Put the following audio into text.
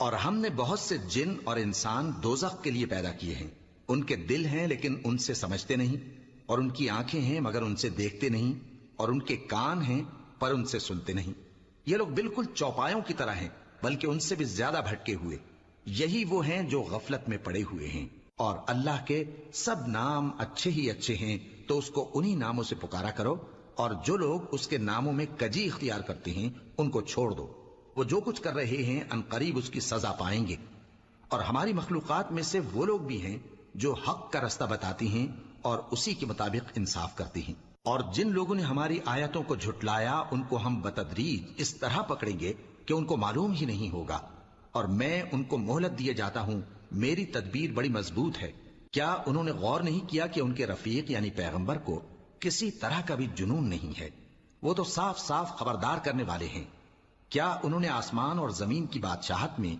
اور ہم نے بہت سے جن اور انسان دوزخ کے لیے پیدا کیے ہیں، ان کے دل ہیں لیکن ان سے سمجھتے نہیں، اور ان کی آنکھیں ہیں مگر ان سے دیکھتے نہیں، اور ان کے کان ہیں پر ان سے سنتے نہیں۔ یہ لوگ بالکل چوپایوں کی طرح ہیں، بلکہ ان سے بھی زیادہ بھٹکے ہوئے۔ یہی وہ ہیں جو غفلت میں پڑے ہوئے ہیں۔ اور اللہ کے سب نام اچھے ہی اچھے ہیں، تو اس کو انہی ناموں سے پکارا کرو، اور جو لوگ اس کے ناموں میں کجی اختیار کرتے ہیں ان کو چھوڑ دو۔ وہ جو کچھ کر رہے ہیں عنقریب اس کی سزا پائیں گے۔ اور ہماری مخلوقات میں سے وہ لوگ بھی ہیں جو حق کا رستہ بتاتی ہیں اور اسی کے مطابق انصاف کرتی ہیں، اور جن لوگوں نے ہماری آیتوں کو جھٹلایا ان کو ہم بتدریج اس طرح پکڑیں گے کہ ان کو معلوم ہی نہیں ہوگا، اور میں ان کو مہلت دیے جاتا ہوں، میری تدبیر بڑی مضبوط ہے۔ کیا انہوں نے غور نہیں کیا کہ ان کے رفیق یعنی پیغمبر کو کسی طرح کا بھی جنون نہیں ہے؟ وہ تو صاف صاف خبردار کرنے والے ہیں۔ کیا انہوں نے آسمان اور زمین کی بادشاہت میں